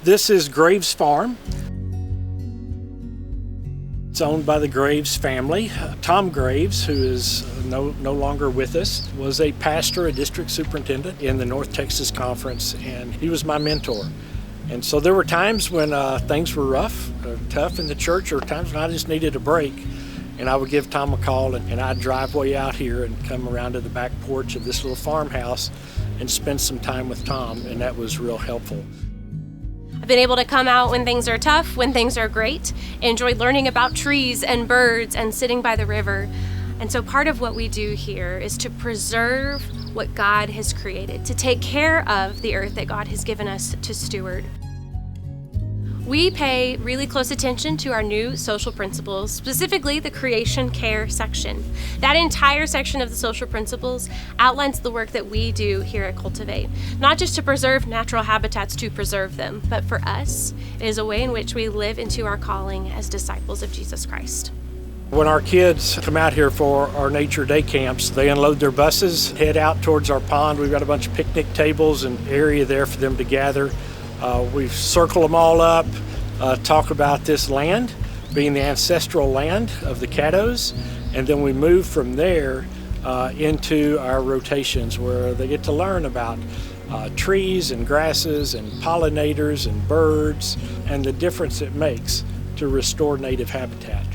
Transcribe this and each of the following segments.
This is Graves Farm. It's owned by the Graves family. Tom Graves, who is no longer with us, was a pastor, a district superintendent in the North Texas Conference, and he was my mentor. And so there were times when things were rough, tough in the church, or times when I just needed a break. And I would give Tom a call, and I'd drive way out here and come around to the back porch of this little farmhouse and spend some time with Tom, and that was real helpful. I've been able to come out when things are tough, when things are great, enjoy learning about trees and birds and sitting by the river. And so part of what we do here is to preserve what God has created, to take care of the earth that God has given us to steward. We pay really close attention to our new social principles, specifically the creation care section. That entire section of the social principles outlines the work that we do here at Cultiv8, not just to preserve natural habitats to preserve them, but for us, it is a way in which we live into our calling as disciples of Jesus Christ. When our kids come out here for our nature day camps, they unload their buses, head out towards our pond. We've got a bunch of picnic tables and area there for them to gather. We circle them all up, talk about this land being the ancestral land of the Caddos, and then we move from there into our rotations where they get to learn about trees and grasses and pollinators and birds and the difference it makes to restore native habitat.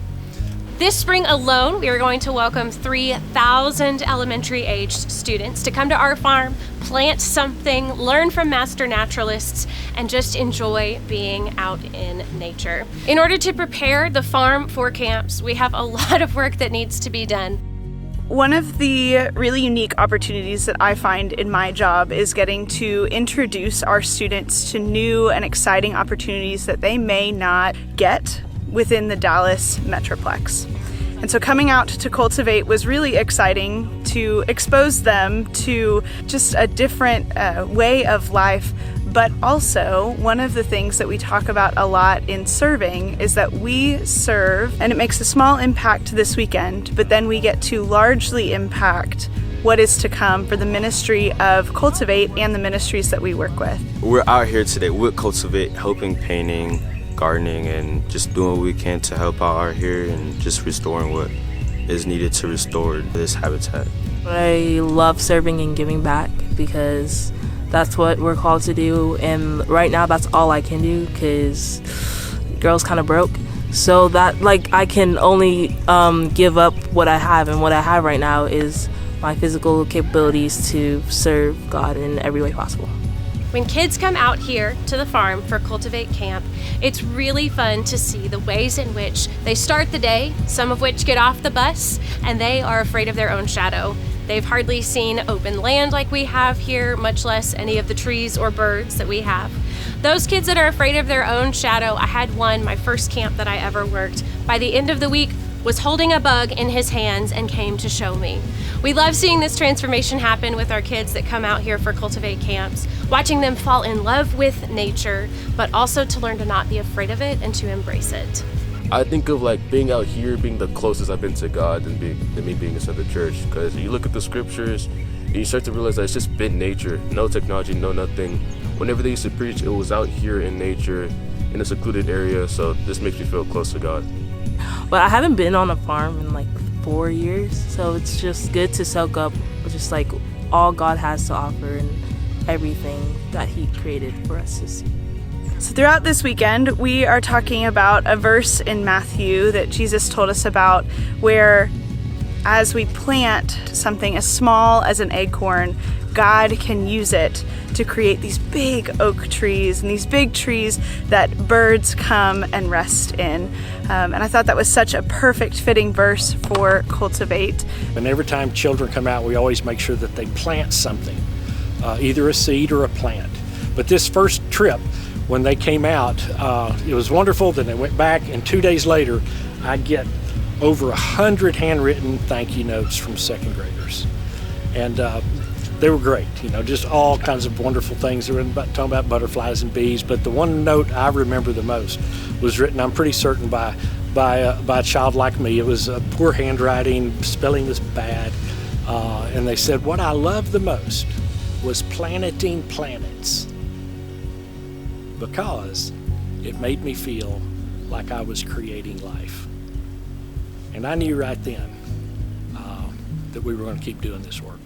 This spring alone, we are going to welcome 3,000 elementary-aged students to come to our farm, plant something, learn from master naturalists, and just enjoy being out in nature. In order to prepare the farm for camps, we have a lot of work that needs to be done. One of the really unique opportunities that I find in my job is getting to introduce our students to new and exciting opportunities that they may not get within the Dallas Metroplex. And so coming out to Cultiv8 was really exciting to expose them to just a different way of life. But also, one of the things that we talk about a lot in serving is that we serve, and it makes a small impact this weekend, but then we get to largely impact what is to come for the ministry of Cultiv8 and the ministries that we work with. We're out here today with Cultiv8, helping painting, gardening, and just doing what we can to help out here and just restoring what is needed to restore this habitat. I love serving and giving back because that's what we're called to do, and right now that's all I can do because girl's kind of broke. So that I can only give up what I have, and what I have right now is my physical capabilities to serve God in every way possible. When kids come out here to the farm for Cultiv8 Camp, it's really fun to see the ways in which they start the day, some of which get off the bus, and they are afraid of their own shadow. They've hardly seen open land like we have here, much less any of the trees or birds that we have. Those kids that are afraid of their own shadow, I had one, my first camp that I ever worked, by the end of the week was holding a bug in his hands and came to show me. We love seeing this transformation happen with our kids that come out here for Cultiv8 camps, watching them fall in love with nature, but also to learn to not be afraid of it and to embrace it. I think of being out here being the closest I've been to God than me being inside the church, because you look at the scriptures and you start to realize that it's just been nature, no technology, no nothing. Whenever they used to preach, it was out here in nature, in a secluded area, so this makes me feel close to God. But I haven't been on a farm in 4 years, so it's just good to soak up just all God has to offer and everything that He created for us to see. So throughout this weekend, we are talking about a verse in Matthew that Jesus told us about, where as we plant something as small as an acorn, God can use it to create these big oak trees and these big trees that birds come and rest in. And I thought that was such a perfect fitting verse for Cultiv8. And every time children come out, we always make sure that they plant something, either a seed or a plant. But this first trip, when they came out, it was wonderful. Then they went back, and 2 days later, I get over 100 handwritten thank you notes from second graders. And they were great, just all kinds of wonderful things. They were talking about butterflies and bees, but the one note I remember the most was written, I'm pretty certain, by a child like me. It was poor handwriting, spelling was bad, and they said, what I loved the most was planting planets. because it made me feel like I was creating life. And I knew right then that we were going to keep doing this work.